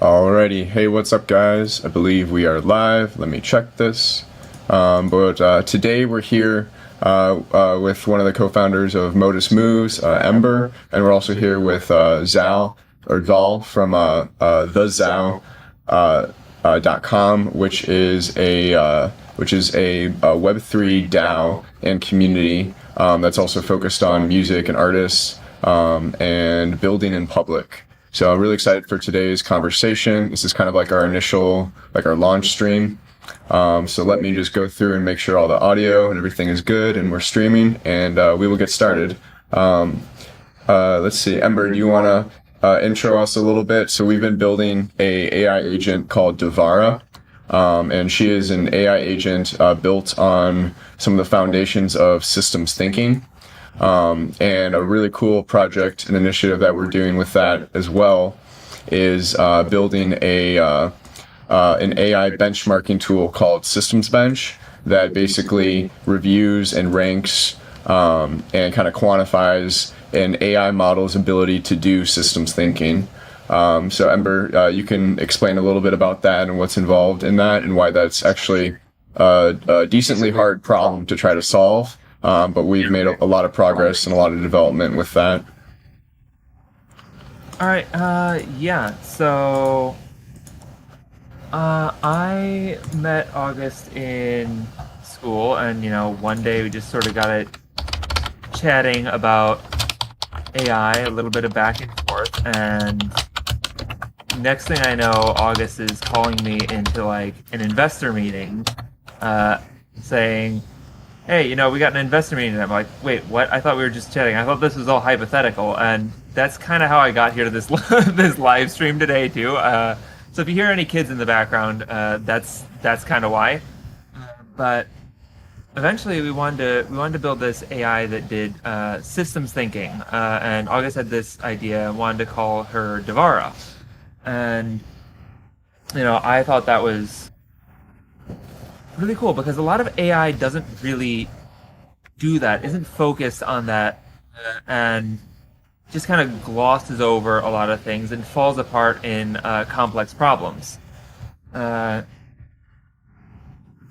Alrighty, hey, what's up, guys? I believe we are live. Let me check this. But today we're here with one of the co-founders of Modus Moves, Ember, and we're also here with Zaal from the Zaal .com, which is a Web3 DAO and community that's also focused on music and artists and building in public. So I'm really excited for today's conversation. This is kind of like our initial, like our launch stream. So let me just go through and make sure all the audio and everything is good and we're streaming, and we will get started. Let's see, Ember, do you want to intro us a little bit? So we've been building a AI agent called Devara, and she is an AI agent built on some of the foundations of systems thinking. And a really cool project and initiative that we're doing with that as well is building an AI benchmarking tool called Systems Bench that basically reviews and ranks and kind of quantifies an AI model's ability to do systems thinking. So Ember, you can explain a little bit about that and what's involved in that and why that's actually a decently hard problem to try to solve. But we've made a lot of progress and a lot of development with that. All right. So I met August in school, and one day we just sort of got it chatting about AI, a little bit of back and forth, and next thing I know, August is calling me into like an investor meeting, saying, hey, we got an investor meeting. And I'm like, wait, what? I thought we were just chatting. I thought this was all hypothetical. And that's kind of how I got here to this this live stream today, too. So if you hear any kids in the background, that's kind of why. But eventually we wanted to build this AI that did systems thinking. And August had this idea and wanted to call her Devara. And, I thought that was really cool because a lot of AI doesn't really do that, isn't focused on that, and just kind of glosses over a lot of things and falls apart in complex problems.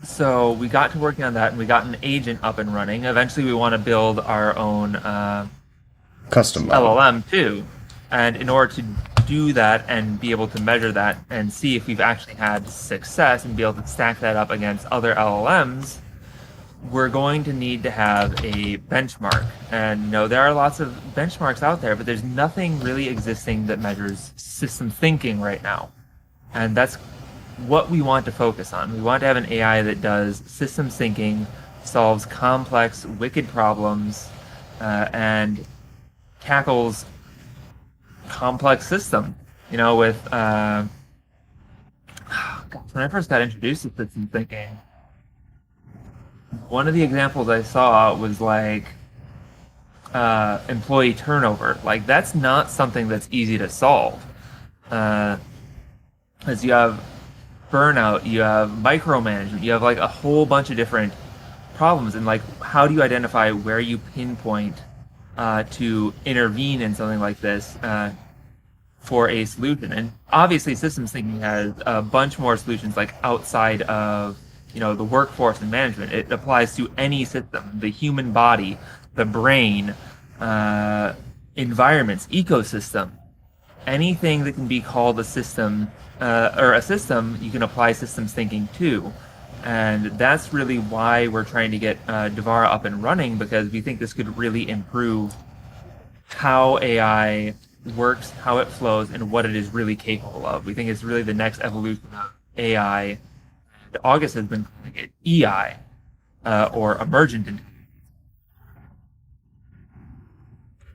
So we got to working on that, and we got an agent up and running. Eventually we want to build our own Custom model. LLM too. And in order to do that and be able to measure that and see if we've actually had success and be able to stack that up against other LLMs, we're going to need to have a benchmark. And there are lots of benchmarks out there, but there's nothing really existing that measures system thinking right now. And that's what we want to focus on. We want to have an AI that does systems thinking, solves complex, wicked problems, and tackles complex system, with when I first got introduced to system thinking, one of the examples I saw was like employee turnover. Like, that's not something that's easy to solve, as you have burnout, you have micromanagement, you have like a whole bunch of different problems, and like, how do you identify where you pinpoint to intervene in something like this for a solution? And obviously systems thinking has a bunch more solutions like outside of the workforce and management. It applies to any system, the human body, the brain, environments, ecosystem, anything that can be called a system, you can apply systems thinking to. And that's really why we're trying to get Devara up and running, because we think this could really improve how AI works, how it flows, and what it is really capable of. We think it's really the next evolution of AI. And August has been calling it EI, or emergent intelligence.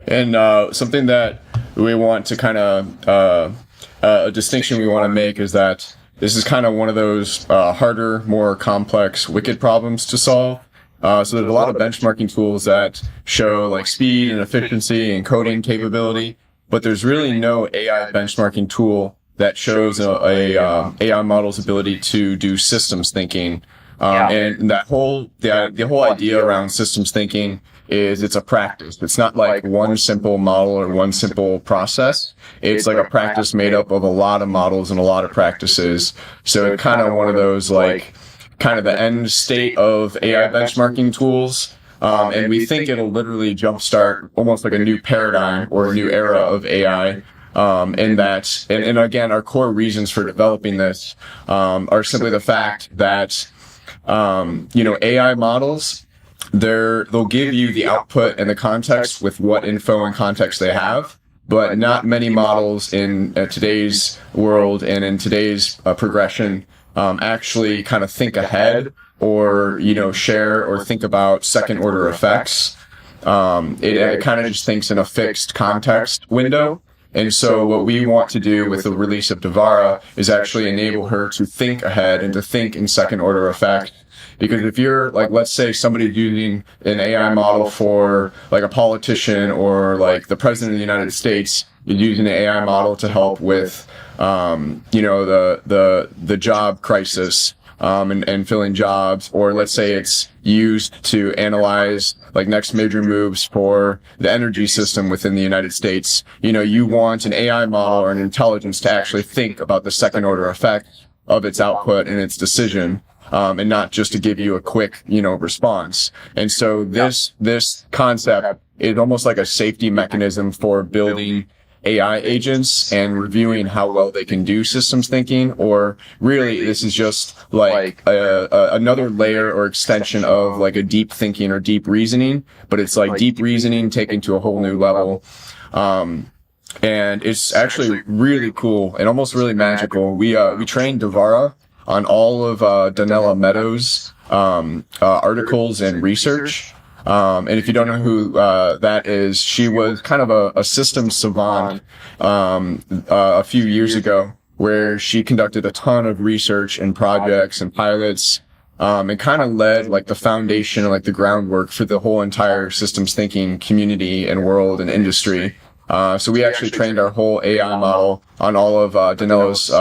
And something that we want to kind of, a distinction we want to make is that this is kind of one of those harder, more complex, wicked problems to solve. So there's a lot of benchmarking tools that show like speed and efficiency and coding capability, but there's really no AI benchmarking tool that shows a AI model's ability to do systems thinking. And that the whole idea around systems thinking is it's a practice. It's not like one simple model or one simple process. It's like a practice made up of a lot of models and a lot of practices. So it's kind of one of those like kind of the end state of AI benchmarking tools. And we think it'll literally jumpstart almost like a new paradigm or a new era of AI. And again, our core reasons for developing this, are simply the fact that, AI models, they'll give you the output and the context with what info and context they have, but not many models in today's world and in today's progression actually kind of think ahead or share or think about second order effects. It kind of just thinks in a fixed context window. And so what we want to do with the release of Devara is actually enable her to think ahead and to think in second order effect. Because if you're like, let's say somebody's using an AI model for like a politician or like the president of the United States, you're using an AI model to help with, the job crisis, and filling jobs, or let's say it's used to analyze like next major moves for the energy system within the United States. You want an AI model or an intelligence to actually think about the second order effect of its output and its decision. And not just to give you a quick, response. And so this concept is almost like a safety mechanism for building AI agents and reviewing how well they can do systems thinking, or really this is just like another layer or extension of like a deep thinking or deep reasoning, but it's like deep reasoning taken to a whole new level. And it's actually really cool and almost really magical. We trained Devara on all of Donella Meadows' articles and research. And if you don't know who that is, she was kind of a systems savant a few years ago, where she conducted a ton of research and projects and pilots, and kind of led like the foundation and like the groundwork for the whole entire systems thinking community and world and industry. So we actually trained our whole AI model on all of Donella's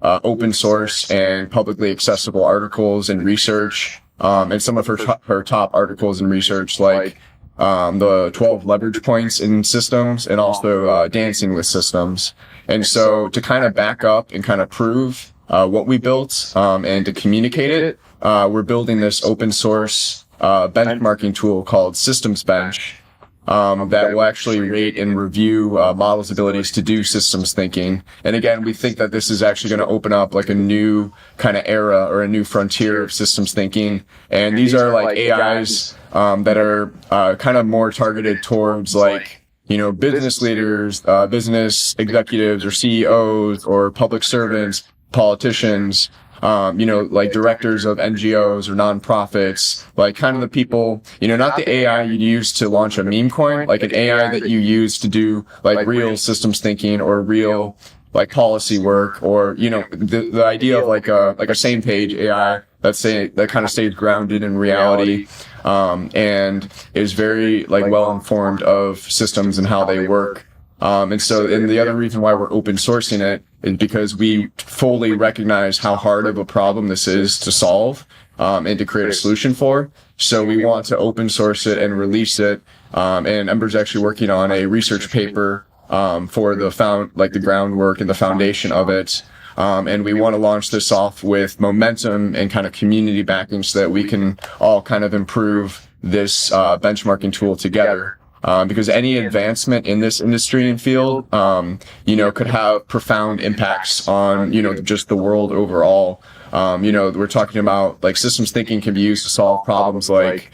open source and publicly accessible articles and research, and some of her top articles and research, like the 12 leverage points in systems and also dancing with systems. And so to kind of back up and kind of prove what we built and to communicate it, we're building this open source benchmarking tool called Systems Bench, that will actually rate and review models' abilities to do systems thinking. And again, we think that this is actually going to open up like a new kind of era or a new frontier of systems thinking. And these are like AIs that are kind of more targeted towards like, business leaders, business executives or CEOs or public servants, politicians, like directors of NGOs or nonprofits, like kind of the people, not the AI you use to launch a meme coin, like an AI that you use to do like real systems thinking or real like policy work, or, the idea of like a same page AI that kind of stays grounded in reality, and is very like well informed of systems and how they work. And the other reason why we're open sourcing it is because we fully recognize how hard of a problem this is to solve, and to create a solution for. So we want to open source it and release it. And Ember's actually working on a research paper, for the groundwork and the foundation of it. And we want to launch this off with momentum and kind of community backing so that we can all kind of improve this, benchmarking tool together. Because any advancement in this industry and field, could have profound impacts on, just the world overall. We're talking about like systems thinking can be used to solve problems like,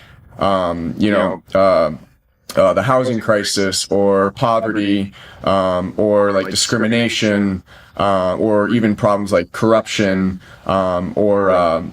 the housing crisis or poverty, or like discrimination, or even problems like corruption, or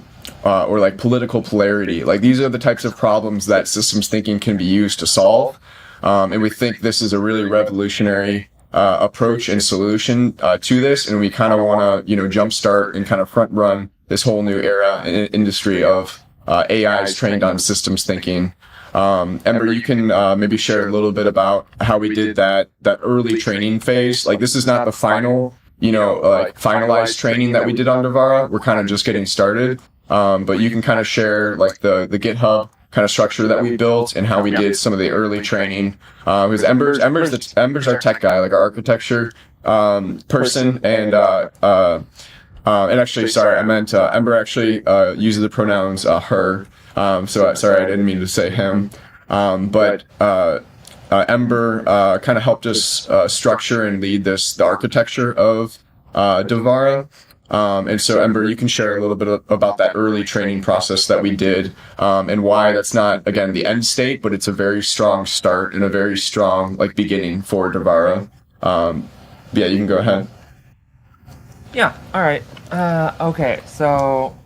like political polarity. Like these are the types of problems that systems thinking can be used to solve. And we think this is a really revolutionary approach and solution to this, and we kind of want to jumpstart and kind of front run this whole new era and industry of AIs trained on systems thinking. Ember, you can maybe share a little bit about how we did that early training phase. Like this is not the final, finalized training that we did on Devara. We're kind of just getting started. But you can kind of share like the GitHub kind of structure that we built and how we did some of the early training. Because Ember's our tech guy, like our architecture person, and actually, sorry, I meant Ember actually uses the pronouns her. Sorry, I didn't mean to say him. But Ember kind of helped us structure and lead the architecture of Devara. And so, Ember, you can share a little bit about that early training process that we did, and why that's not, again, the end state, but it's a very strong start and a very strong beginning for Devara. Yeah, you can go ahead. Yeah, all right. Okay, so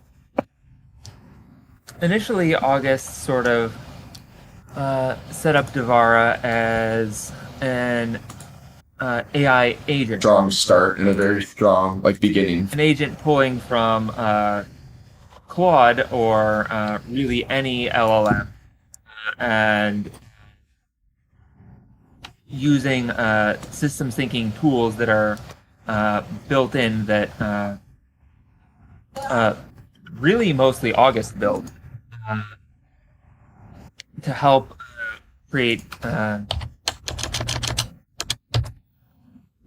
initially August sort of set up Devara as an AI agent. Strong start and a very strong beginning. An agent pulling from Claude or really any LLM and using systems thinking tools that are built in that really mostly August built to help create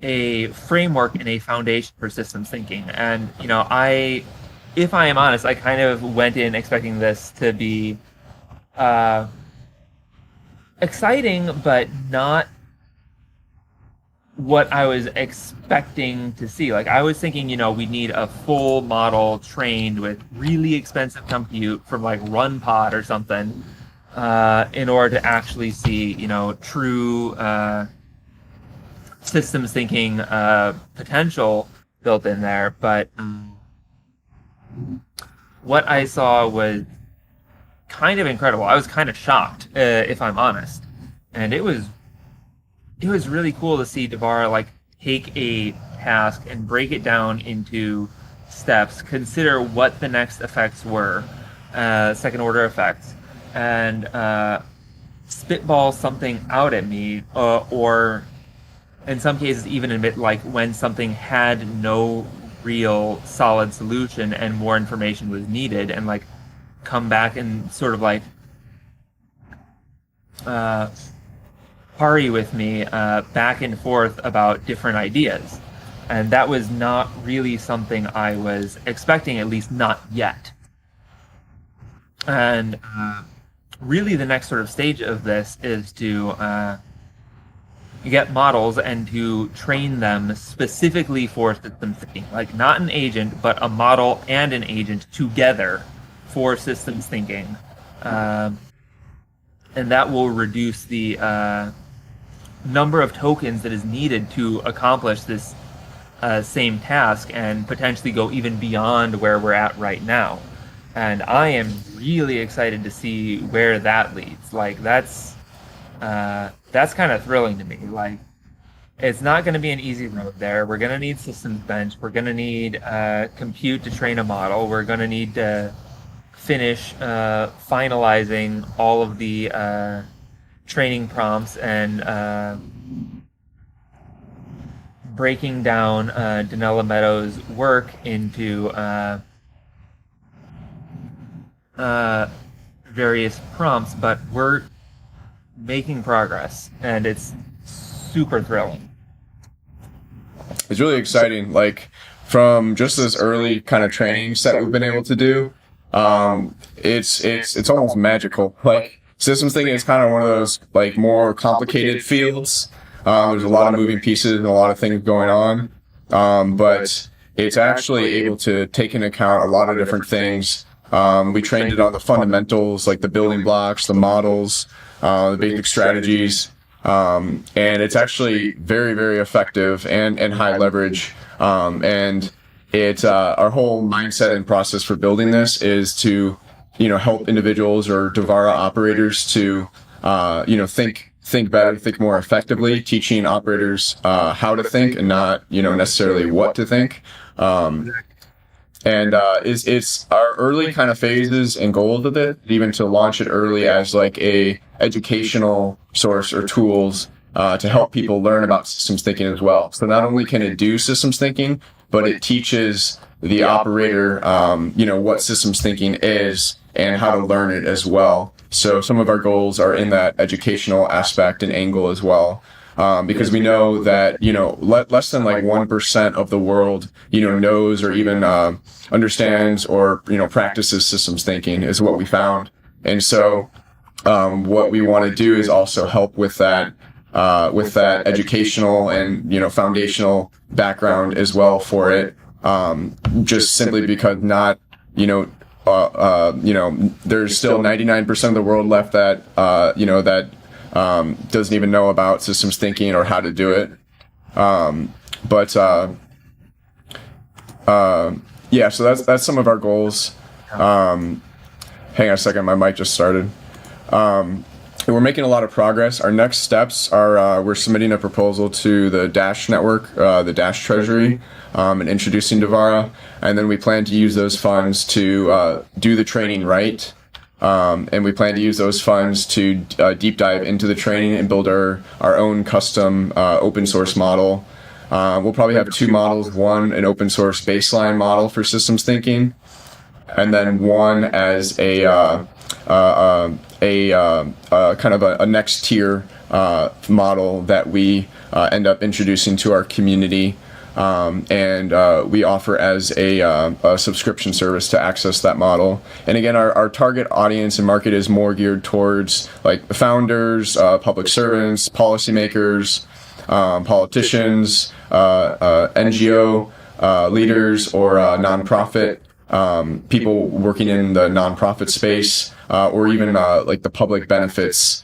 a framework and a foundation for systems thinking. And, if I am honest, I kind of went in expecting this to be exciting, but not what I was expecting to see. I was thinking, we need a full model trained with really expensive compute from RunPod or something in order to actually see, true systems thinking potential built in there. But what I saw was kind of incredible. I was kind of shocked, if I'm honest. And it was really cool to see Devara take a task and break it down into steps, consider what the next effects were, second order effects, and spitball something out at me, or in some cases even admit when something had no real solid solution and more information was needed, and come back and sort of party with me back and forth about different ideas. And that was not really something I was expecting, at least not yet. And really the next sort of stage of this is to get models and to train them specifically for systems thinking. Not an agent, but a model and an agent together for systems thinking. And that will reduce the number of tokens that is needed to accomplish this same task and potentially go even beyond where we're at right now. And I am really excited to see where that leads. That's kind of thrilling to me. It's not going to be an easy road there. We're going to need systems bench. We're going to need compute to train a model. We're going to need to finish finalizing all of the training prompts and breaking down Danella Meadows' work into various prompts, but we're making progress, and it's super thrilling. It's really exciting. From just this early kind of trainings that we've been able to do, it's almost magical. Systems thinking is kind of one of those more complicated fields. There's a lot of moving pieces and a lot of things going on, but it's actually able to take into account a lot of different things. We trained it on the fundamentals, the building blocks, the models, the basic strategies, and it's actually very, very effective and high leverage. And it's our whole mindset and process for building this is to help individuals or Devara operators to think better, think more effectively, teaching operators how to think and not necessarily what to think. And it's our early kind of phases and goals of it, even to launch it early as a educational source or tools to help people learn about systems thinking as well. So not only can it do systems thinking, but it teaches the operator, what systems thinking is and how to learn it as well. So some of our goals are in that educational aspect and angle as well. Because we know that, less than like 1% of the world, knows or even understands or, practices systems thinking is what we found. And so what we want to do is also help with that educational and, foundational background as well for it. Just simply because not, there's still 99% of the world left that, doesn't even know about systems thinking or how to do it. So that's some of our goals. Hang on a second, my mic just started. We're making a lot of progress. Our next steps are we're submitting a proposal to the Dash network, the Dash Treasury, and introducing Devara. And then we plan to use those funds to do the training right. And we plan to use those funds to deep dive into the training and build our own custom open source model. We'll probably have two models, one an open source baseline model for systems thinking, and then one as a kind of a next tier model that we end up introducing to our community. And we offer as a subscription service to access that model. And again, our target audience and market is more geared towards like founders, public servants, policymakers, politicians, NGO leaders, or nonprofit people working in the nonprofit space, or even like the public benefits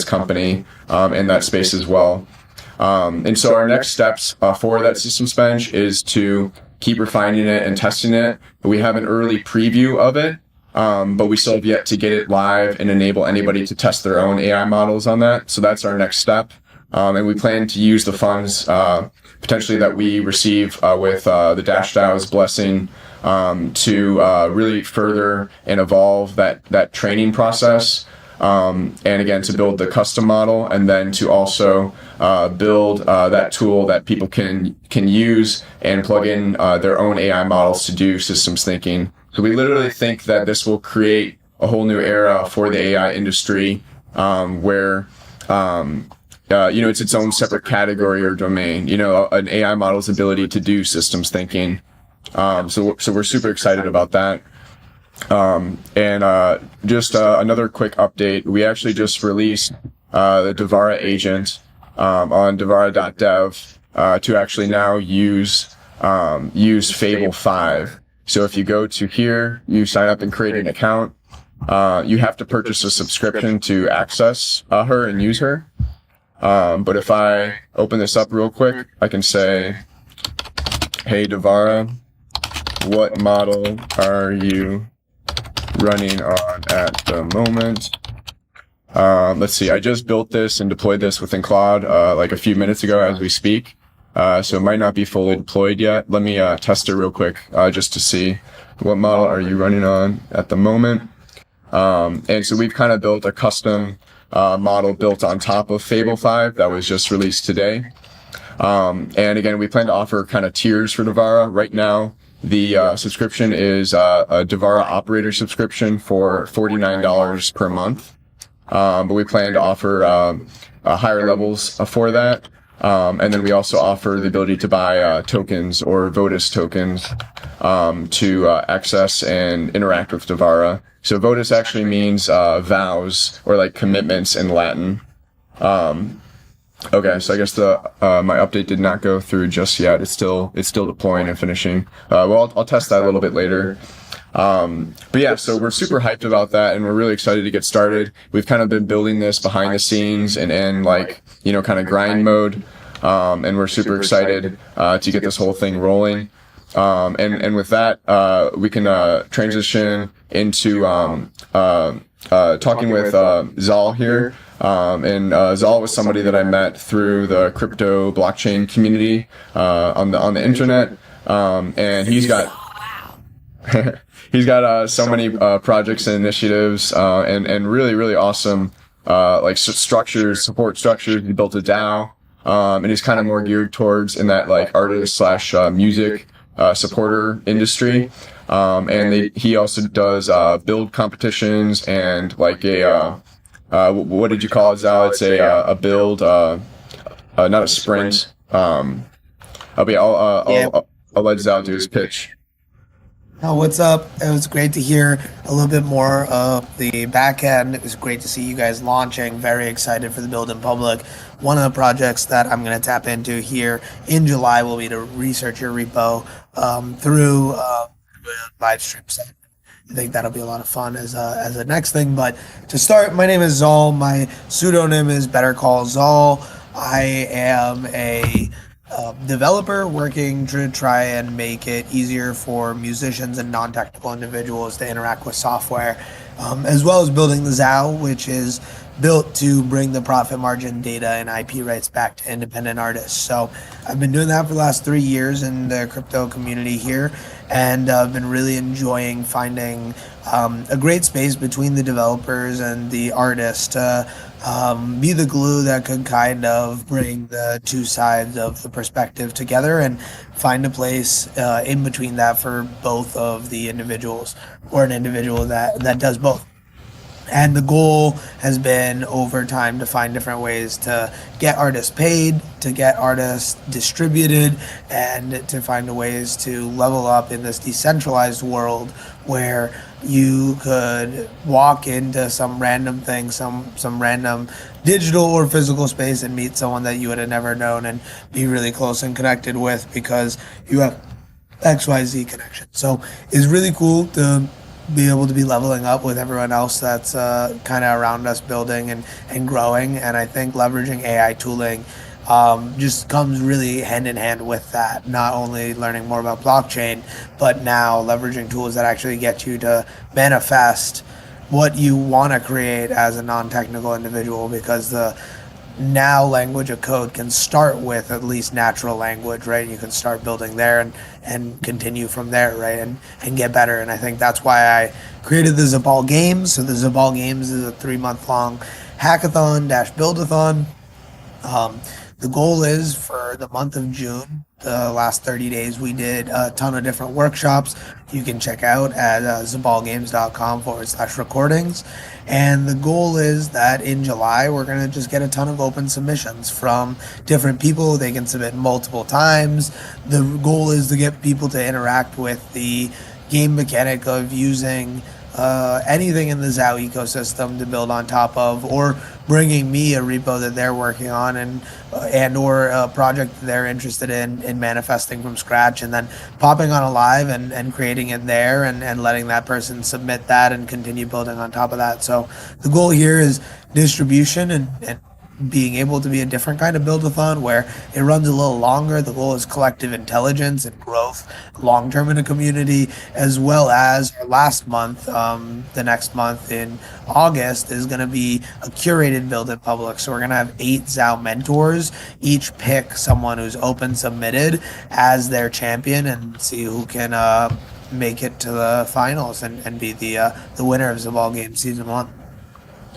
company in that space as well. And so our next steps for that systems bench is to keep refining it and testing it. We have an early preview of it, but we still have yet to get it live and enable anybody to test their own AI models on that. So that's our next step. And we plan to use the funds potentially that we receive with the Dash DAO's blessing to really further and evolve that training process. And again, to build the custom model, and then to also build that tool that people can use and plug in their own AI models to do systems thinking. So we literally think that this will create a whole new era for the AI industry, where it's its own separate category or domain. An AI model's ability to do systems thinking. So we're super excited about that. Just another quick update. We actually just released the Devara agent on devara.dev to actually now use Fable 5. So if you go to here, you sign up and create an account. You have to purchase a subscription to access her and use her. But if I open this up real quick, I can say, "Hey Devara, what model are you running on at the moment?" Let's see, I just built this and deployed this within Claude like a few minutes ago as we speak. So it might not be fully deployed yet. Let me test it real quick just to see what model are you running on at the moment. And so we've kind of built a custom model built on top of Fable 5 that was just released today. And again, we plan to offer kind of tiers for Devara. Right now, the subscription is a Devara operator subscription for $49 per month. But we plan to offer higher levels for that. And then we also offer the ability to buy tokens or Votus tokens to access and interact with Devara. So Votus actually means vows or like commitments in Latin. Okay, so I guess my update did not go through just yet. It's still deploying and finishing. Well, I'll test that a little bit later. But yeah, so we're super hyped about that, and we're really excited to get started. We've kind of been building this behind the scenes and in like, kind of grind mode. And we're super excited to get this whole thing rolling. And with that, we can transition into talking with Zaal here. And Zaal was somebody that I met through the crypto blockchain community on the internet. And he's got so many projects and initiatives and really, really awesome support structures. He built a DAO. And he's kind of more geared towards in that like artist / music supporter industry. And he also does build competitions and like what did you call it, Zal? It's a build, not a sprint. But yeah, Yeah. I'll let Zal do his pitch. Oh, what's up? It was great to hear a little bit more of the back end. It was great to see you guys launching. Very excited for the build in public. One of the projects that I'm going to tap into here in July will be to research your repo through live stream set. I think that'll be a lot of fun as a next thing. But to start, my name is Zaal. My pseudonym is Better Call Zaal. I am a developer working to try and make it easier for musicians and non-technical individuals to interact with software, as well as building the Zaal, which is built to bring the profit margin data and IP rights back to independent artists. So I've been doing that for the last 3 years in the crypto community here, and I've been really enjoying finding a great space between the developers and the artists to be the glue that could kind of bring the two sides of the perspective together and find a place in between that for both of the individuals, or an individual that does both. And the goal has been over time to find different ways to get artists paid, to get artists distributed, and to find ways to level up in this decentralized world where you could walk into some random thing, some random digital or physical space and meet someone that you would have never known and be really close and connected with because you have XYZ connection. So it's really cool to be able to be leveling up with everyone else that's kind of around us building and growing. And I think leveraging AI tooling just comes really hand in hand with that. Not only learning more about blockchain, but now leveraging tools that actually get you to manifest what you want to create as a non-technical individual, because the now language of code can start with at least natural language, right? You can start building there and continue from there, right? And get better. And I think that's why I created the Zaal Games. So the Zaal Games is a 3-month long hackathon dash buildathon. The goal is for the month of June, the last 30 days, we did a ton of different workshops you can check out at zabalgames.com/recordings. And the goal is that in July, we're going to just get a ton of open submissions from different people. They can submit multiple times. The goal is to get people to interact with the game mechanic of using anything in the Zaal ecosystem to build on top of, or bringing me a repo that they're working on and or a project that they're interested in manifesting from scratch, and then popping on a live and creating it there and letting that person submit that and continue building on top of that. So the goal here is distribution and being able to be a different kind of build-a-thon where it runs a little longer. The goal is collective intelligence and growth long-term in a community, as well as our last month, the next month in August, is going to be a curated build in public. So we're going to have 8 Zaal mentors, each pick someone who's open submitted as their champion and see who can make it to the finals and be the winner of Zaal Games Season 1.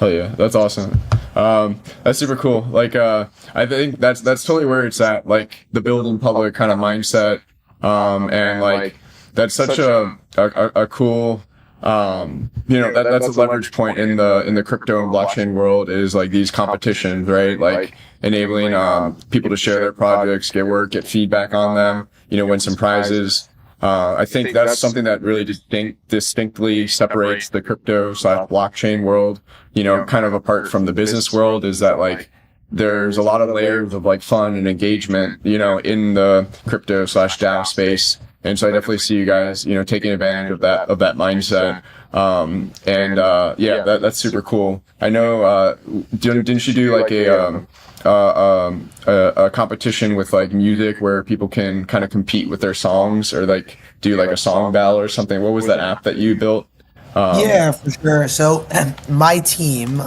Oh yeah, that's awesome. That's super cool. Like, I think that's totally where it's at. Like the build in public kind of mindset. And like, that's such a cool, that's a leverage point in the crypto and blockchain world, is like these competitions, right? Like enabling, people to share their projects, get work, get feedback on them, win some prizes. I think that's something that really distinctly separates the crypto/blockchain world, kind of apart from the business world, is that like there's a lot of layers of like fun and engagement, in the crypto/DAO space. And so I definitely see you guys, taking advantage of that mindset. That's super cool. I know, didn't you do like a competition with like music where people can kind of compete with their songs, or like do like a song battle or something? What was that app that you built? Yeah, for sure. So my team,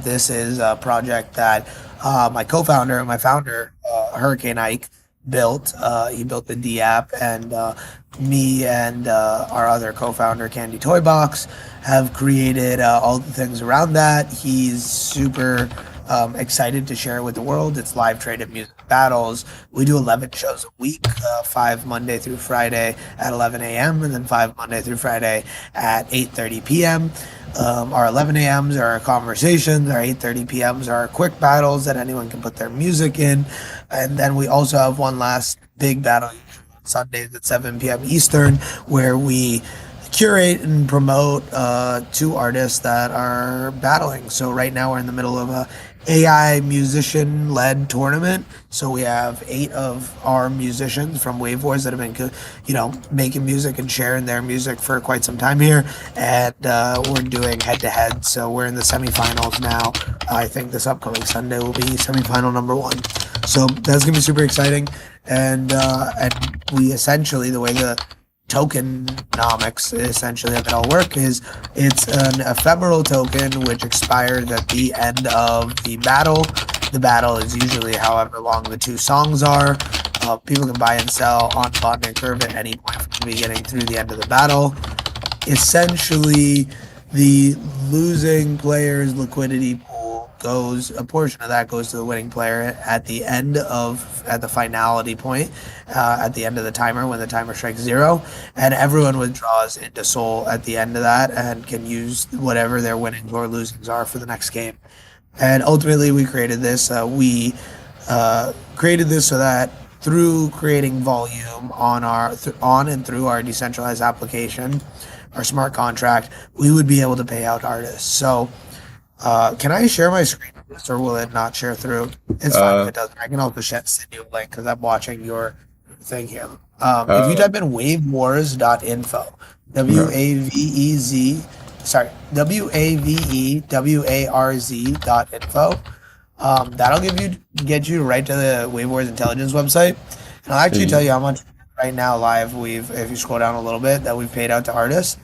this is a project that my co-founder and my founder, Hurricane Ike, built. He built the D app, and me and our other co-founder, Candy Toybox, have created all the things around that. He's super excited to share it with the world. It's live traded music battles. We do 11 shows a week, 5 Monday through Friday at 11 a.m. and then 5 Monday through Friday at 8:30 p.m. Our 11 a.m.s are our conversations. Our 8:30 p.m.s are our quick battles that anyone can put their music in. And then we also have one last big battle on Sundays at 7 p.m. Eastern, where we curate and promote 2 artists that are battling. So right now we're in the middle of a AI musician led tournament. So we have 8 of our musicians from Wave Wars that have been, making music and sharing their music for quite some time here. And we're doing head to head. So we're in the semifinals now. I think this upcoming Sunday will be semifinal number 1. So that's going to be super exciting. And we essentially, the way the tokenomics essentially of it all work is it's an ephemeral token which expires at the end of the battle. The battle is usually however long the 2 songs are. People can buy and sell on bond and curve at any point from the beginning through the end of the battle. Essentially, the losing player's liquidity pool a portion of that goes to the winning player at the finality point, at the end of the timer when the timer strikes 0, and everyone withdraws into Soul at the end of that and can use whatever their winnings or losings are for the next game. And ultimately, we created this. We created this so that through creating volume on and through our decentralized application, our smart contract, we would be able to pay out artists. So. Can I share my screen, or will it not share through? It's fine if it doesn't. I can also send you a link because I'm watching your thing here. If you type in wavewars.info, WAVEWARZ.info, that'll get you right to the Wave Wars Intelligence website, and I'll actually tell you how much right now live if you scroll down a little bit, that we've paid out to artists,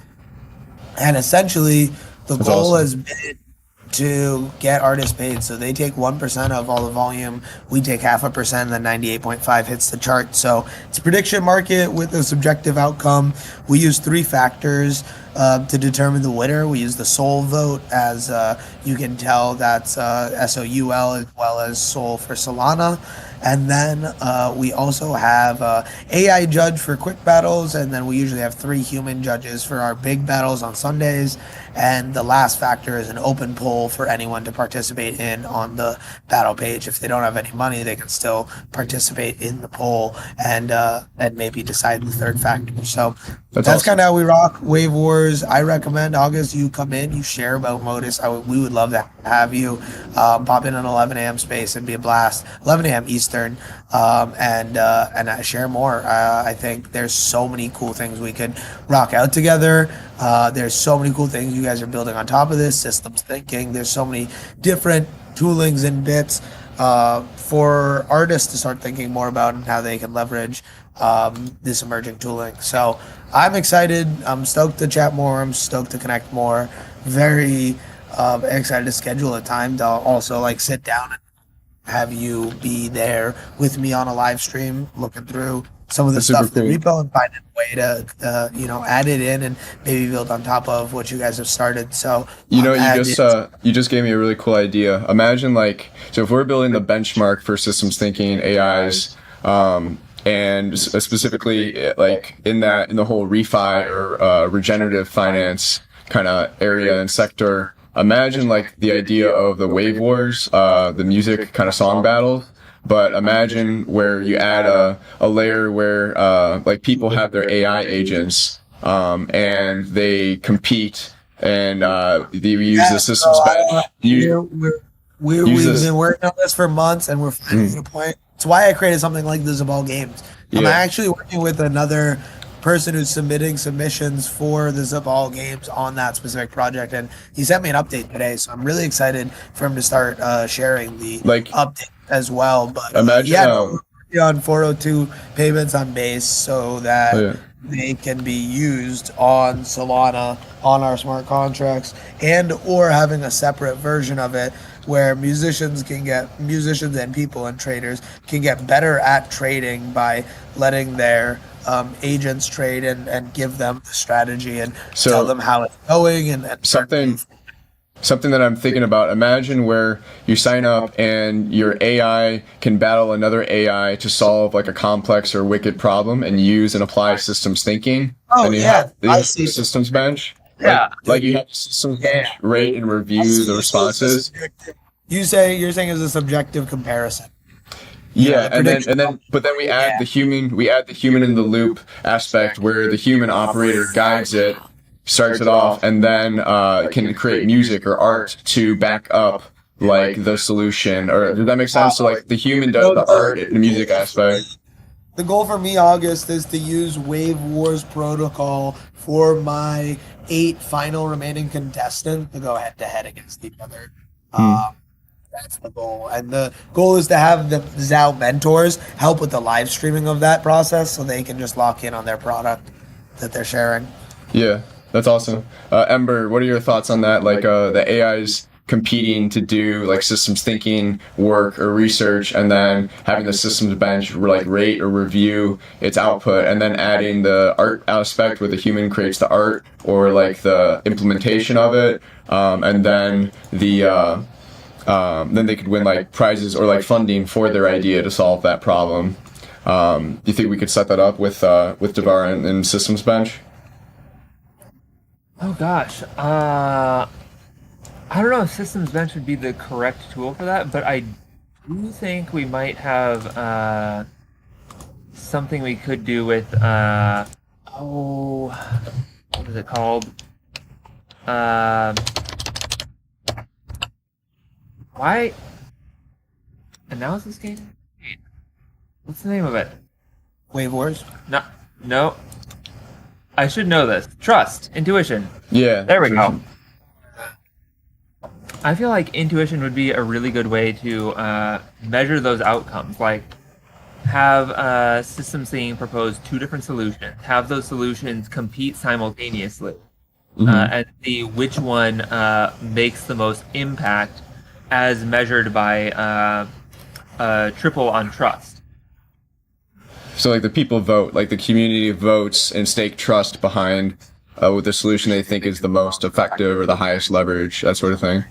and essentially the goal has been to get artists paid. So they take 1% of all the volume, we take 0.5%, and then 98.5 hits the chart. So it's a prediction market with a subjective outcome. We use 3 factors to determine the winner. We use the Soul vote, as you can tell that's SOUL as well as Soul for Solana. And then we also have AI judge for quick battles, and then we usually have 3 human judges for our big battles on Sundays. And the last factor is an open poll for anyone to participate in on the battle page. If they don't have any money, they can still participate in the poll and maybe decide the 3rd factor. So that's awesome. Kind of how we rock Wave Wars. I recommend, August, you come in, you share about Modus. We would love to have you pop in an 11 a.m. space and be a blast. 11 a.m. Eastern, and share more. I think there's so many cool things we could rock out together. There's so many cool things you guys are building on top of this, systems thinking. There's so many different toolings and bits for artists to start thinking more about and how they can leverage this emerging tooling. So I'm excited. I'm stoked to chat more. I'm stoked to connect more. Very excited to schedule a time to also sit down and have you be there with me on a live stream, looking through some of the stuff in the repo and find a way to add it in and maybe build on top of what you guys have started. So you just gave me a really cool idea. Imagine so if we're building the benchmark for systems thinking AIs, and specifically in the whole refi or regenerative finance kind of area and sector. Imagine the idea of the Wave Wars, the music kind of song battle, but imagine where you add a layer where people have their AI agents and they compete and they use the systems We've been working on this for months and we're finally at a point. It's why I created something like the Zaal games. I'm actually working with another person who's submitting submissions for the Zaal games on that specific project, and he sent me an update today, so I'm really excited for him to start sharing the update as well. But imagine on 402 payments on base so that they can be used on Solana on our smart contracts, and or having a separate version of it where musicians and people and traders can get better at trading by letting their agents trade and give them the strategy and tell them how it's going and something something that I'm thinking about. Imagine where you sign up and your AI can battle another AI to solve like a complex or wicked problem and use and apply systems thinking. Oh And you yeah, have I the see. systems bench. Yeah. Like you have the systems bench rate and I review see. the responses. You're saying it's a subjective comparison. Yeah, The and then prediction. but then Yeah. we add the human in the loop aspect where the human operator guides it, starts it off, and then can create music or art to back up like the solution. Or does that make sense? So like the human does the art and the music aspect. The goal for me, August, is to use Wave Wars protocol for my 8 final remaining contestants to go head to head against each other. Um, that's the goal. And the goal is to have the Zaal mentors help with the live streaming of that process so they can just lock in on their product that they're sharing. Yeah, that's awesome. Ember, what are your thoughts on that? Like the AIs competing to do like systems thinking work or research, and then having the systems bench like rate or review its output, and then adding the art aspect where the human creates the art or like the implementation of it, and then then they could win like prizes or like funding for their idea to solve that problem. Do you think we could set that up with Devar and systems bench? Oh gosh. I don't know if Systems Bench would be the correct tool for that, but I do think we might have something we could do with what is it called? Why analysis game? What's the name of it? Wave Wars? No. I should know this. Trust, intuition. Yeah. There we go. I feel like intuition would be a really good way to measure those outcomes. Like, have systems thinking propose 2 different solutions, have those solutions compete simultaneously, and see which one makes the most impact as measured by triple on trust. So like the people vote, like the community votes and stake trust behind with the solution they think is the most effective or the highest leverage, that sort of thing.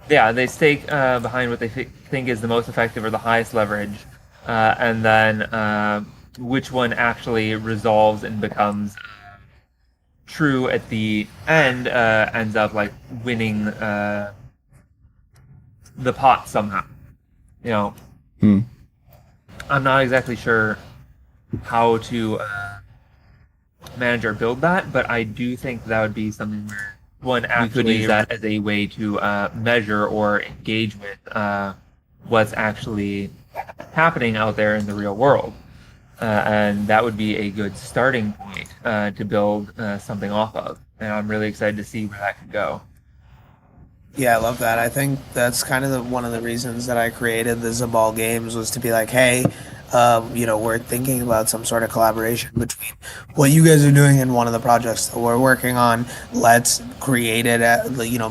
Yeah, they stake behind what they think is the most effective or the highest leverage, and then which one actually resolves and becomes true at the end ends up like winning the pot somehow. You know, I'm not exactly sure how to manage or build that, but I do think that would be something where one actually could use that as a way to measure or engage with what's actually happening out there in the real world. And that would be a good starting point to build something off of. And I'm really excited to see where that could go. Yeah, I love that. I think that's kind of one of the reasons that I created the Zaal games was to be like, hey, we're thinking about some sort of collaboration between what you guys are doing and one of the projects that we're working on. Let's create it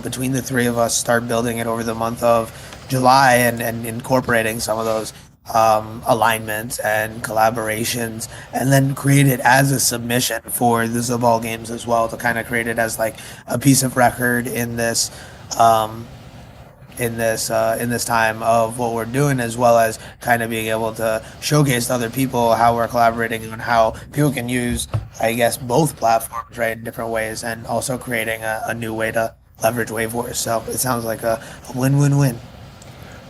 between the 3 of us, start building it over the month of July and incorporating some of those alignments and collaborations, and then create it as a submission for the Zaal games as well, to kind of create it as like a piece of record in this in this time of what we're doing, as well as kind of being able to showcase to other people how we're collaborating and how people can use, I guess, both platforms, right, in different ways, and also creating a new way to leverage Wave Wars. So it sounds like a win-win-win.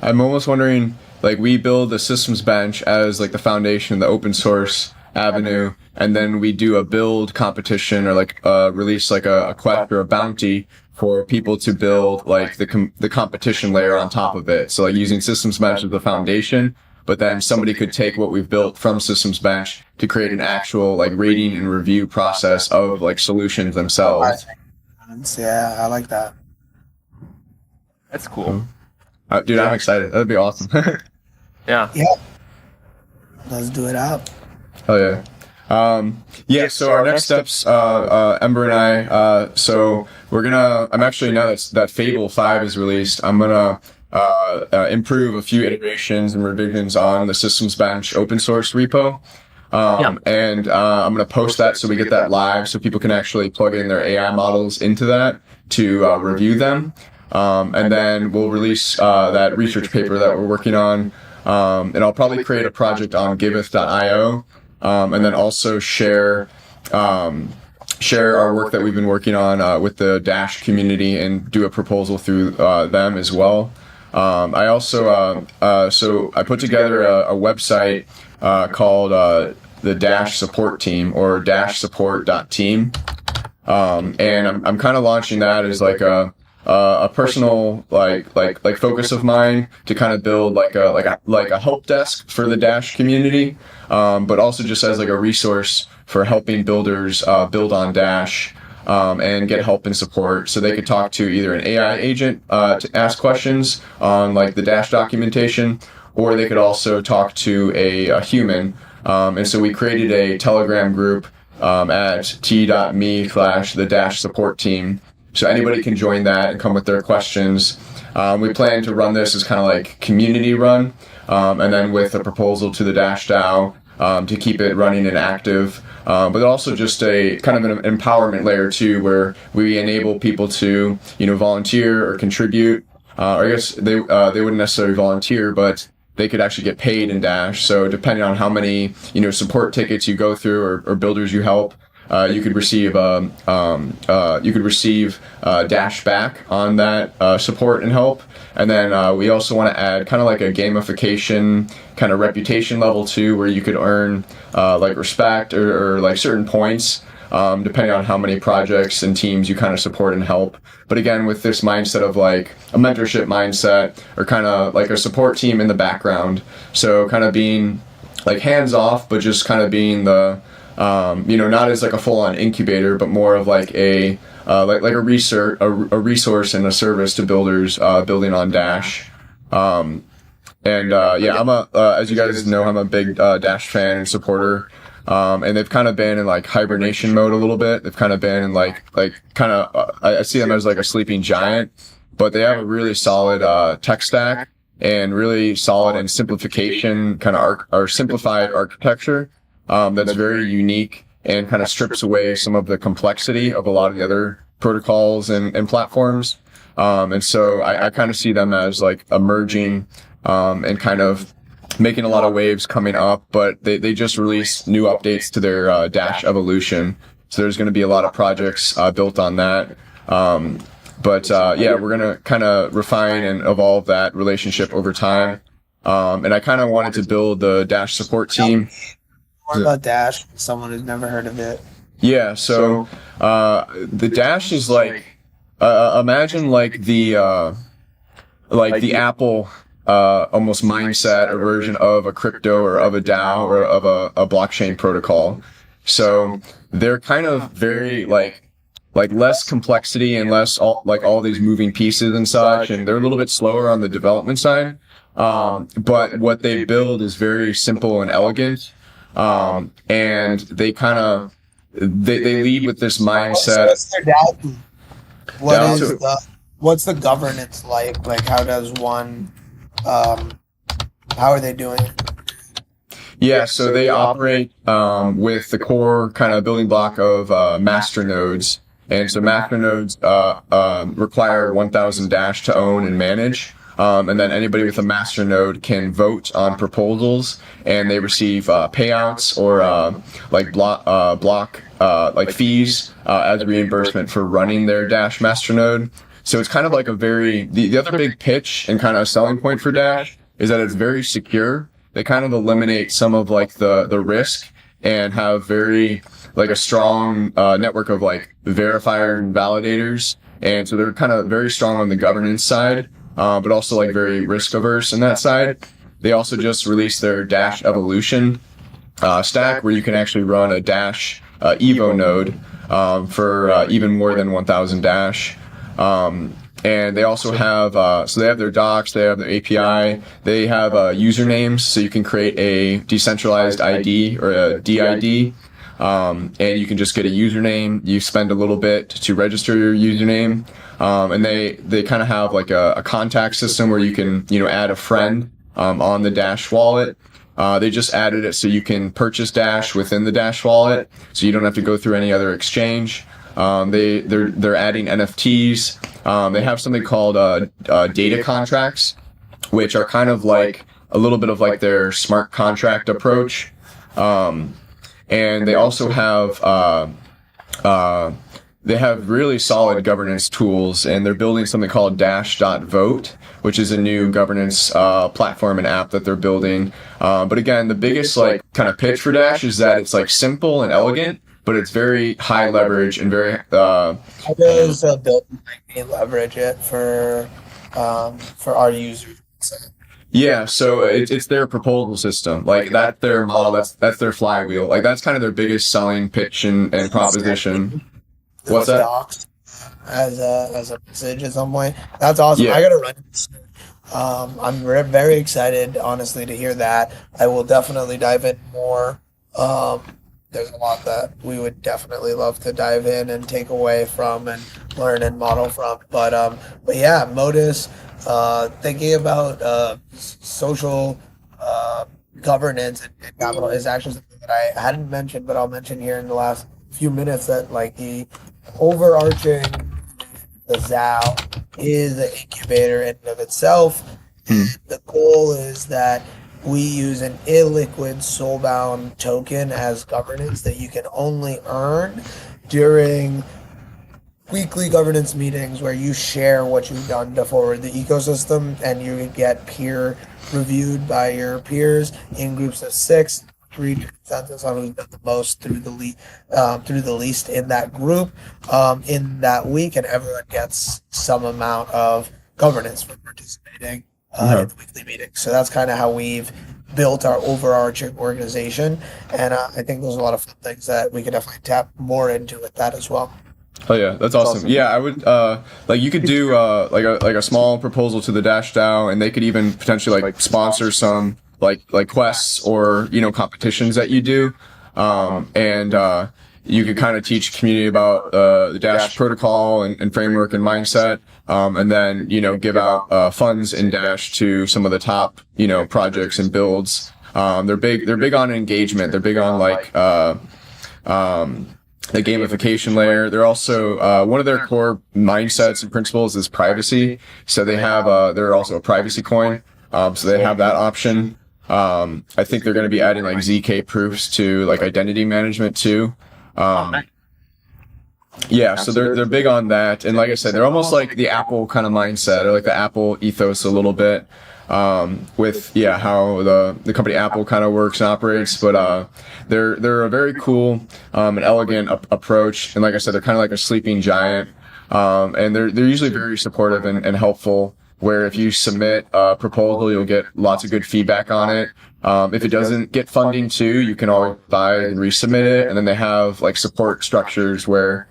I'm almost wondering, like, we build a systems bench as like the foundation, the open source avenue, and then we do a build competition or like release like a quest or a bounty for people to build like the competition layer on top of it. So like using systems bench as the foundation, but then somebody could take what we've built from systems bench to create an actual like rating and review process of like solutions themselves. Yeah, I like that. That's cool. Dude, I'm excited. That'd be awesome. Yeah. Let's do it out. Oh yeah. So our next steps, Ember and I, so I'm actually, now that Fable 5 is released, I'm gonna improve a few iterations and revisions on the systems bench open source repo. And I'm gonna post that so we get that live so people can actually plug in their AI models into that to review them. And then we'll release that research paper that we're working on. And I'll probably create a project on giveth.io, and then also share our work that we've been working on with the Dash community and do a proposal through them as well. I also so I put together a website called the Dash Support Team, or dashsupport.team, and I'm kind of launching that as like a personal like focus of mine to kind of build like a help desk for the Dash community, but also just as like a resource for helping builders build on Dash, and get help and support, so they could talk to either an AI agent to ask questions on like the Dash documentation, or they could also talk to a human. And so we created a Telegram group at t.me/the Dash support team. So anybody can join that and come with their questions. We plan to run this as kind of like community run, and then with a proposal to the Dash DAO to keep it running and active. But also just a kind of an empowerment layer too, where we enable people to, volunteer or contribute. Or I guess they wouldn't necessarily volunteer, but they could actually get paid in Dash. So depending on how many, support tickets you go through or builders you help, you could receive Dash back on that support and help. And then we also want to add kind of like a gamification kind of reputation level too, where you could earn like respect or like certain points, depending on how many projects and teams you kind of support and help. But again, with this mindset of like a mentorship mindset, or kind of like a support team in the background. So kind of being like hands off, but just kind of being the not as like a full-on incubator, but more of like a resource and a service to builders building on Dash. I'm as you guys know, I'm a big Dash fan and supporter. And they've kind of been in like hibernation mode a little bit. They've kind of been in I see them as like a sleeping giant, but they have a really solid tech stack and really solid and simplification kind of or simplified architecture. That's very unique and kind of strips away some of the complexity of a lot of the other protocols and platforms. And so I kind of see them as like emerging, and kind of making a lot of waves coming up, but they just released new updates to their Dash evolution. So there's going to be a lot of projects built on that. But we're going to kind of refine and evolve that relationship over time. And I kind of wanted to build the Dash support team. More about Dash, someone who's never heard of it. Yeah, so the Dash is like imagine like the Apple almost mindset or version of a crypto or of a DAO or of a blockchain protocol. So they're kind of very like less complexity and less all these moving pieces and such, and they're a little bit slower on the development side. But what they build is very simple and elegant. And they kind of they lead with this mindset. What's their DAO? What's the governance like? Like, how does one? How are they doing it? Yeah, so they operate with the core kind of building block of master nodes, and so master nodes require 1,000 Dash to own and manage. And then anybody with a master node can vote on proposals, and they receive payouts or block fees as reimbursement for running their Dash master node. So it's kind of like the other big pitch and kind of selling point for Dash is that it's very secure. They kind of eliminate some of like the risk and have very like a strong network of like verifier and validators. And so they're kind of very strong on the governance side. But also like very risk averse in that side. They also just released their Dash Evolution stack, where you can actually run a Dash Evo node for even more than 1,000 Dash. And they also have so they have their docs, they have their API, they have usernames, so you can create a decentralized ID or a DID. And you can just get a username. You spend a little bit to register your username. And they kind of have like a contact system where you can, add a friend, on the Dash wallet. They just added it so you can purchase Dash within the Dash wallet, so you don't have to go through any other exchange. They're adding NFTs. They have something called data contracts, which are kind of like a little bit of like their smart contract approach. And they also have really solid governance tools, and they're building something called Dash.vote, which is a new governance platform and app that they're building. But again, the biggest like kind of pitch for Dash is that it's like simple and elegant, but it's very high leverage and very. How does building leverage it for our users? Yeah, so it's their proposal system, like that's their model, that's their flywheel, like that's kind of their biggest selling pitch and proposition. What's that? Docs as a message at some point. That's awesome. Yeah. I gotta run. I'm very excited, honestly, to hear that. I will definitely dive in more. There's a lot that we would definitely love to dive in and take away from and learn and model from. But yeah, Modus. Thinking about social governance and capital is actually something that I hadn't mentioned, but I'll mention here in the last few minutes that like the overarching, the Zaal is an incubator in and of itself. The goal is that we use an illiquid soulbound token as governance that you can only earn during weekly governance meetings where you share what you've done to forward the ecosystem, and you get peer reviewed by your peers in groups of 6, 3 consensus on who's done the most through the least in that group in that week, and everyone gets some amount of governance for participating in the weekly meeting. So that's kind of how we've built our overarching organization, and I think there's a lot of fun things that we could definitely tap more into with that as well. Oh yeah, that's awesome. Yeah, I would like you could do like a small proposal to the Dash DAO, and they could even potentially like sponsor some like quests or competitions that you do, and you could kind of teach community about the Dash protocol and framework and mindset, and then give out funds in Dash to some of the top projects and builds. They're big on engagement. They're big on like the gamification layer. They're also one of their core mindsets and principles is privacy. So they have they're also a privacy coin. So they have that option. I think they're going to be adding like ZK proofs to like identity management too. Yeah, so they're big on that. And like I said, they're almost like the Apple kind of mindset, or like the Apple ethos a little bit. With how the company Apple kind of works and operates, but they're a very cool and elegant approach, and like I said, they're kind of like a sleeping giant, and they're usually very supportive and helpful. Where if you submit a proposal, you'll get lots of good feedback on it. If it doesn't get funding too, you can always buy and resubmit it, and then they have like support structures where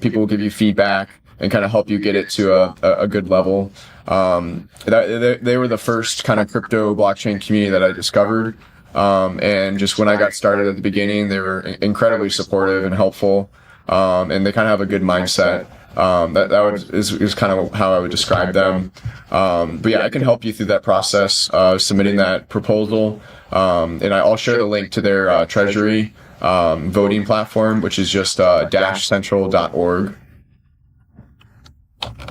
people will give you feedback and kind of help you get it to a good level. They were the first kind of crypto blockchain community that I discovered. And just when I got started at the beginning, they were incredibly supportive and helpful. And they kind of have a good mindset. Is kind of how I would describe them. But yeah, I can help you through that process, submitting that proposal. And I'll share the link to their treasury voting platform, which is just dashcentral.org.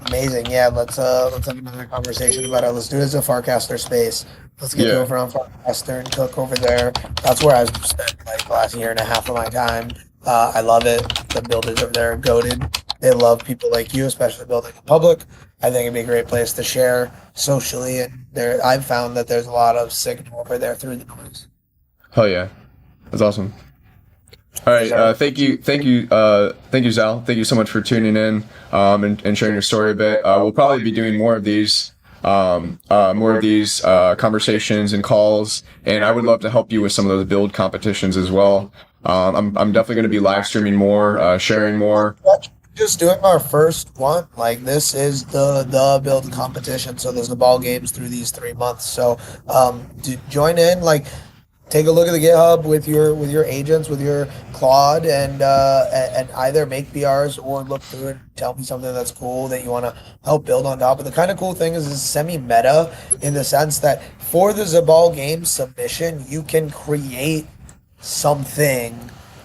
Amazing. Yeah, let's have another conversation about it. Let's do it as a Farcaster space. Let's get over on Farcaster and cook over there. That's where I've spent like the last year and a half of my time. I love it. The builders over there are goated. They love people like you, especially building in public. I think it'd be a great place to share socially, and I've found that there's a lot of signal over there through the noise. Oh yeah, that's awesome. All right, thank you, Zaal. Thank you so much for tuning in and sharing your story a bit. We'll probably be doing more of these conversations and calls, and I would love to help you with some of those build competitions as well. I'm definitely going to be live streaming more, sharing more. Just doing our first one. Like, this is the build competition. So there's the ball games through these 3 months. So to join in, like, take a look at the GitHub with your agents, with your Claude, and either make BRs or look through it. Tell me something that's cool that you want to help build on top. But the kind of cool thing is it's semi-meta in the sense that for the Zabal game submission, you can create something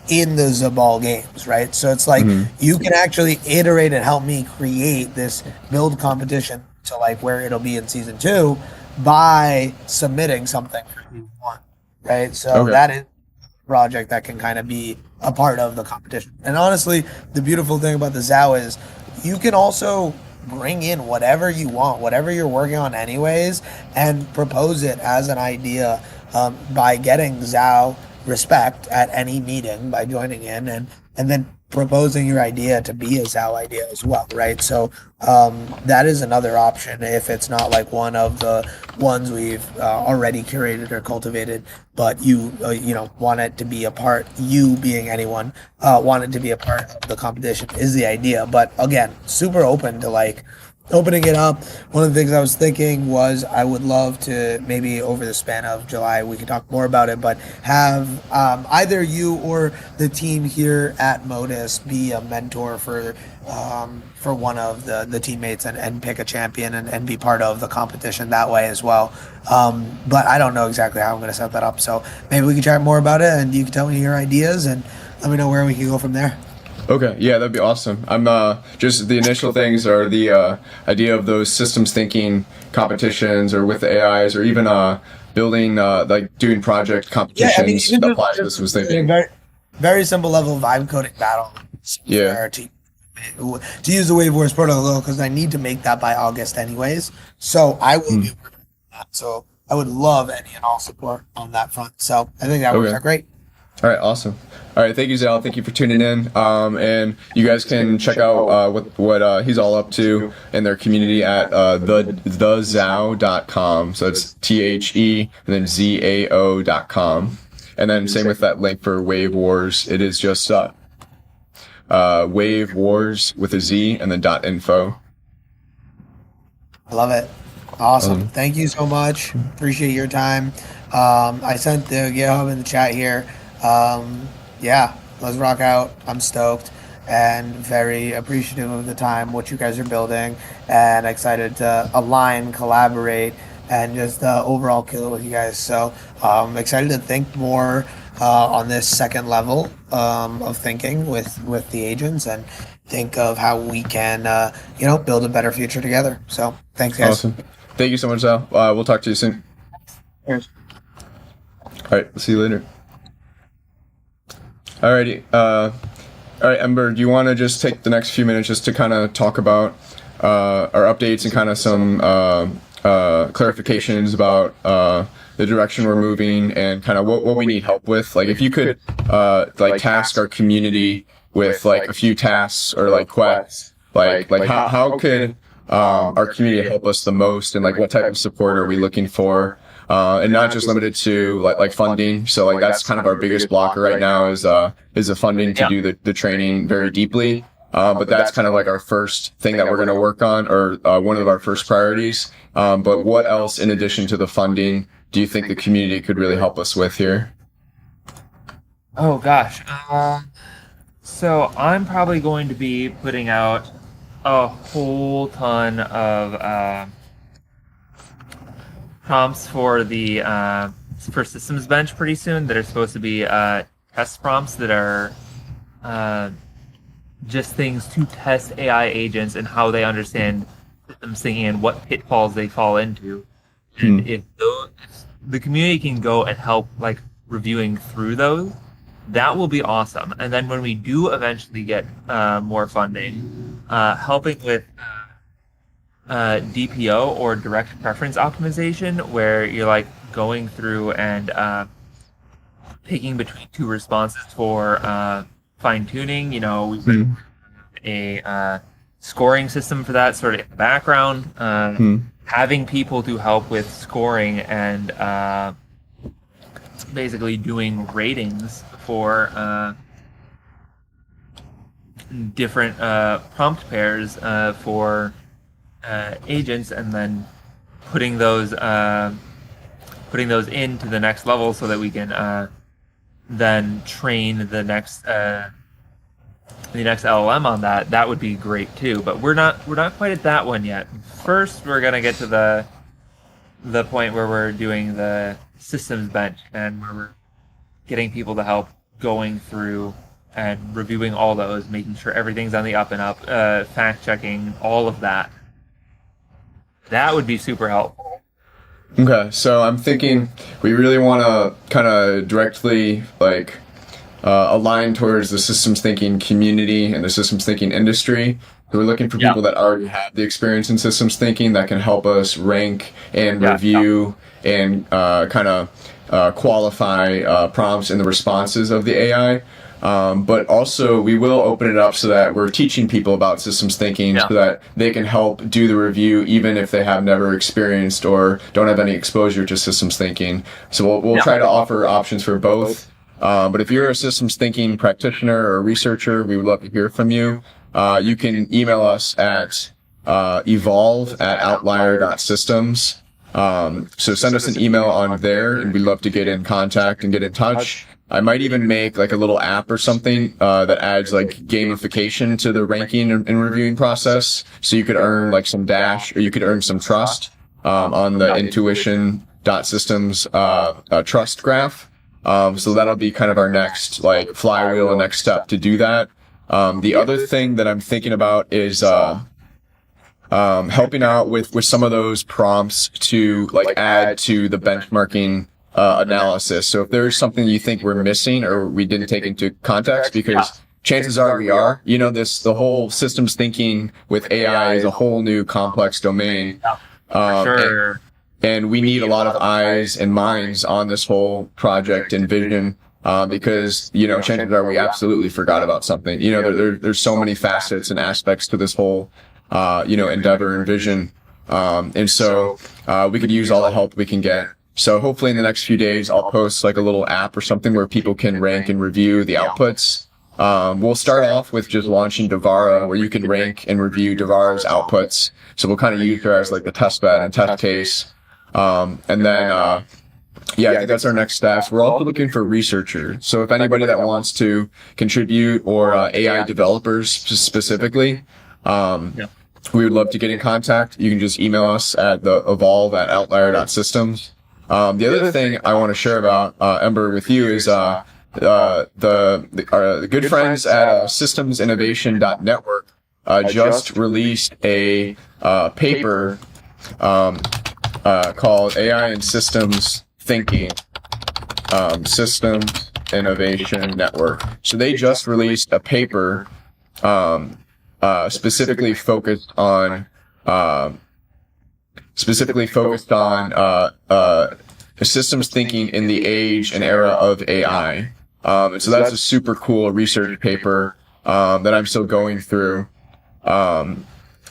in the Zabal games, right? So it's like Hmm. you can actually iterate and help me create this build competition to like where it'll be in season two by submitting something for season one, right? So Okay. that is a project that can kind of be a part of the competition. And honestly, the beautiful thing about the Zao is you can also bring in whatever you want, whatever you're working on, anyways, and propose it as an idea by getting Zao respect at any meeting by joining in and then proposing your idea to be a Zao idea as well, right? So that is another option if it's not like one of the ones we've already curated or cultivated, but you know want it to be a part. You being anyone want it to be a part of the competition is the idea. But again, super open to like opening it up. One of the things I was thinking was I would love to maybe over the span of July we could talk more about it, but have either you or the team here at Modus be a mentor for one of the teammates and pick a champion and be part of the competition that way as well. But I don't know exactly how I'm going to set that up, so maybe we can chat more about it and you can tell me your ideas and let me know where we can go from there. Okay, yeah, that'd be awesome. I'm just the initial things are the idea of those systems thinking competitions or with the AIs or even building like doing project Yeah, I mean, competitions even apply to just systems a thinking. very simple level vibe coding battle Yeah. software to use the Wave Wars protocol because I need to make that by August anyways. So I will be Mm. working on that. So I would love any and all support on that front. So I think that works Okay. out great. All right, awesome. All right, thank you, Zal. Thank you for tuning in. And you guys can check out what he's all up to in their community at thezao.com. So it's THE and then ZAO.com. And then same with that link for Wave Wars. It is just Wave Wars with a Z and then .info. I love it. Awesome. Um, Thank you so much. Appreciate your time. I sent the GitHub in the chat here. Yeah, let's rock out. I'm stoked and very appreciative of the time, what you guys are building, and excited to align, collaborate, and just overall kill it with you guys. So excited to think more on this second level of thinking with the agents and think of how we can build a better future together. So thanks, guys. awesome. Thank you so much, Zal. We'll talk to you soon. Cheers. All right, see you later. Alrighty. All right, Ember, do you want to just take the next few minutes just to kind of talk about our updates and kind of some clarifications about the direction we're moving and kind of what we need help with? Like, if you could like task our community with like a few tasks or like quests, like how could our community help us the most, and like what type of support are we looking for? And not just limited to like funding. So like that's kind of our biggest blocker right now is the funding to do the training very deeply. But that's kind of like our first thing that we're going to work on, or one of our first priorities. But what else in addition to the funding do you think the community could really help us with here? Oh gosh. So I'm probably going to be putting out a whole ton of prompts for the for systems bench pretty soon that are supposed to be test prompts that are just things to test AI agents and how they understand systems thinking and what pitfalls they fall into. And if the community can go and help like reviewing through those, that will be awesome. And then when we do eventually get more funding, helping with DPO or direct preference optimization, where you're like going through and picking between two responses for fine tuning. You know, we've got a scoring system for that sort of in the background. Having people to help with scoring and basically doing ratings for different prompt pairs for agents, and then putting those into the next level so that we can then train the next LLM on that. That would be great too. But we're not quite at that one yet. First, we're gonna get to the point where we're doing the systems bench and where we're getting people to help going through and reviewing all those, making sure everything's on the up and up, fact checking, all of that. That would be super helpful. Okay, so I'm thinking we really want to kind of directly align towards the systems thinking community and the systems thinking industry. So we're looking for people that already have the experience in systems thinking that can help us rank and review and qualify prompts and the responses of the AI. But also we will open it up so that we're teaching people about systems thinking so that they can help do the review even if they have never experienced or don't have any exposure to systems thinking. So we'll try to offer options for both. But if you're a systems thinking practitioner or researcher, we would love to hear from you. You can email us at evolve@outlier.systems. So send us an email on there, and we'd love to get in contact and get in touch. I might even make like a little app or something that adds like gamification to the ranking and reviewing process. So you could earn like some dash, or you could earn some trust on the intuition.systems trust graph. So that'll be kind of our next like flywheel and next step to do that. The other thing that I'm thinking about is helping out with some of those prompts to like add to the benchmarking analysis. So if there's something you think we're missing or we didn't take into context, because chances are we are, the whole systems thinking with AI is a whole new complex domain. Sure. And we need a lot of eyes and minds on this whole project and vision. Because, chances are we absolutely forgot about something. There's so many facets and aspects to this whole, endeavor and vision. And so, we could use all the help we can get. So hopefully in the next few days, I'll post like a little app or something where people can rank and review the outputs. We'll start off with just launching Devara, where you can rank and review Devara's outputs. So we'll kind of use her as like the test bed and test case. And then, I think that's our next steps. We're also looking for researchers. So if anybody that wants to contribute or AI developers specifically, we would love to get in contact. You can just email us at the evolve@outlier.systems. The other thing I want to share about Ember with you is our good friends at systemsinnovation.network just released a paper called AI and Systems Thinking, Systems Innovation Network. So they just released a paper specifically focused on systems thinking in the age and era of AI. And so that's a super cool research paper that I'm still going through. I'm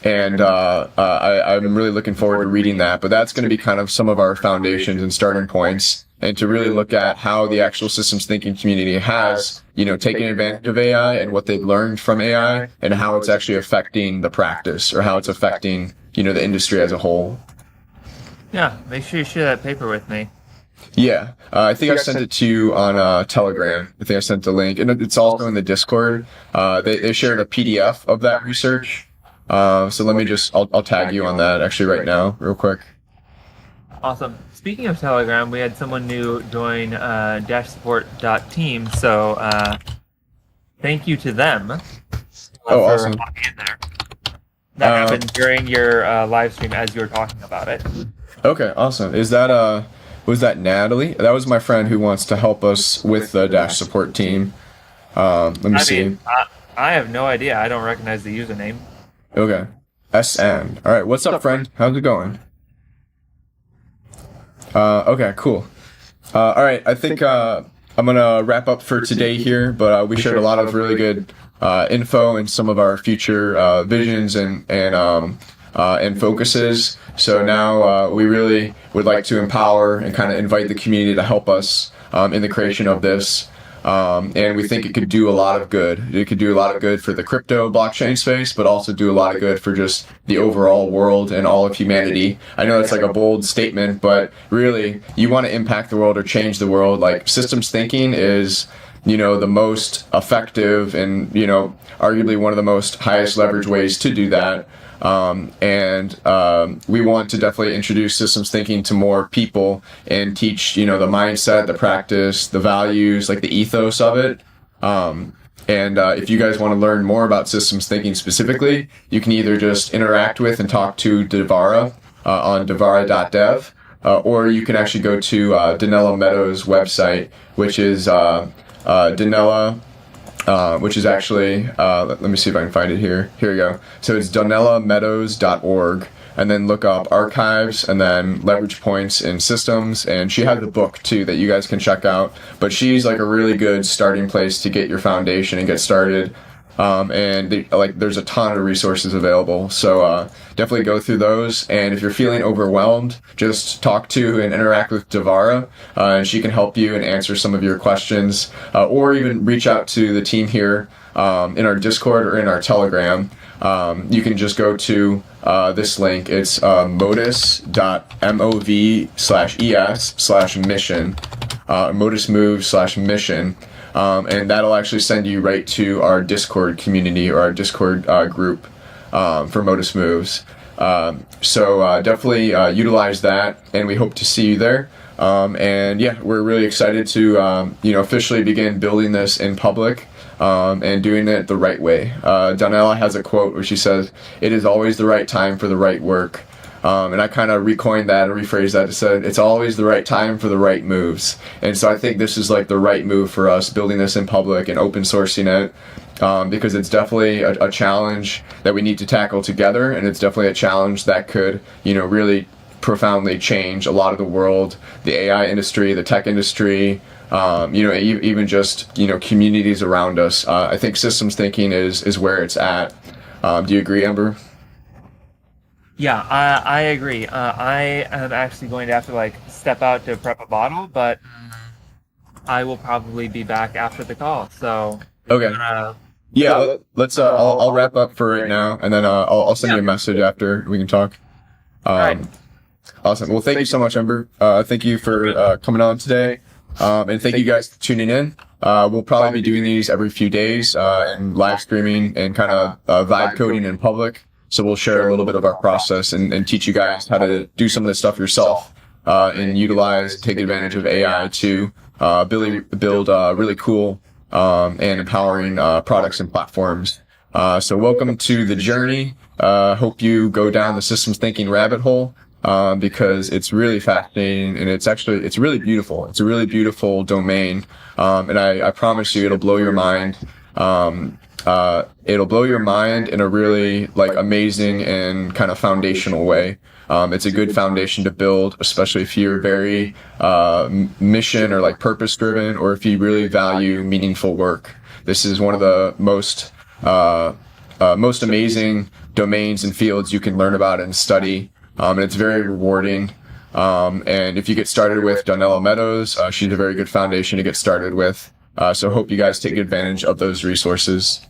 really looking forward to reading that. But that's going to be kind of some of our foundations and starting points, and to really look at how the actual systems thinking community has, taken advantage of AI and what they've learned from AI and how it's actually affecting the practice or how it's affecting, the industry as a whole. Yeah, make sure you share that paper with me. Yeah, I think I sent it to you on Telegram. I think I sent the link, and it's also in the Discord. They shared a PDF of that research. So let me I'll tag you on that actually right now, real quick. Awesome. Speaking of Telegram, we had someone new join dashsupport.team, so thank you to them for awesome. hopping in there. That happened during your live stream as you were talking about it. Okay, awesome. Was that Natalie? That was my friend who wants to help us with the Dash support team. Let me see. I have no idea. I don't recognize the username. Okay. SN. All right. What's up, friend? How's it going? Okay, cool. All right. I think I'm going to wrap up for today here, but we shared a lot of really good info and some of our future visions and focuses. So now we really would like to empower and kind of invite the community to help us in the creation of this. And we think it could do a lot of good. It could do a lot of good for the crypto blockchain space, but also do a lot of good for just the overall world and all of humanity. I know it's like a bold statement, but really, you want to impact the world or change the world. Like, systems thinking is, the most effective and, arguably one of the most highest leverage ways to do that. We want to definitely introduce systems thinking to more people and teach, the mindset, the practice, the values, like the ethos of it. If you guys want to learn more about systems thinking specifically, you can either just interact with and talk to Devara on devara.dev, or you can actually go to Donella Meadows' website, which is Donella, which is actually, let me see if I can find it here. Here we go. So it's donellameadows.org, and then look up archives and then leverage points in systems. And she has a book too that you guys can check out. But she's like a really good starting place to get your foundation and get started. There's a ton of resources available. So definitely go through those. And if you're feeling overwhelmed, just talk to and interact with Devara, and she can help you and answer some of your questions, or even reach out to the team here in our Discord or in our Telegram. You can just go to this link. It's modus.mov/es/mission, modusmove/mission. And that'll actually send you right to our Discord community or our Discord group for Modus Moves. Definitely utilize that, and we hope to see you there. We're really excited to officially begin building this in public and doing it the right way. Donella has a quote where she says, "It is always the right time for the right work." And I kind of recoined that and rephrased that to say, it's always the right time for the right moves. And so I think this is like the right move for us, building this in public and open sourcing it, because it's definitely a challenge that we need to tackle together. And it's definitely a challenge that could, really profoundly change a lot of the world, the AI industry, the tech industry, even just, communities around us. I think systems thinking is where it's at. Do you agree, Ember? Yeah, I agree. I am actually going to have to step out to prep a bottle, but I will probably be back after the call. So okay, let's. I'll wrap up for right now, and then I'll send you a message after we can talk. Right. Awesome. Well, thank you so much, Ember. Thank you for coming on today, and thank you guys for tuning in. We'll probably be doing these every few days and live streaming and kind of vibe coding in public. So we'll share a little bit of our process and teach you guys how to do some of this stuff yourself and take advantage of AI to build really cool and empowering products and platforms. So welcome to the journey. Hope you go down the systems thinking rabbit hole because it's really fascinating and it's really beautiful. It's a really beautiful domain, and I promise you it'll blow your mind. It'll blow your mind in a really amazing and kind of foundational way. It's a good foundation to build, especially if you're very mission or purpose driven, or if you really value meaningful work. This is one of the most amazing domains and fields you can learn about and study, and it's very rewarding. And if you get started with Donella Meadows, she's a very good foundation to get started with. So hope you guys take advantage of those resources.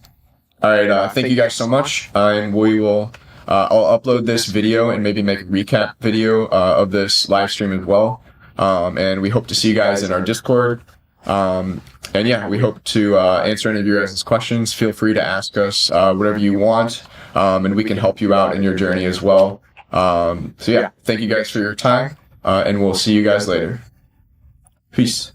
All right, thank you guys so much, and we will. I'll upload this video and maybe make a recap video of this live stream as well. And we hope to see you guys in our Discord. We hope to answer any of your guys' questions. Feel free to ask us whatever you want, and we can help you out in your journey as well. Thank you guys for your time, and we'll see you guys later. Peace.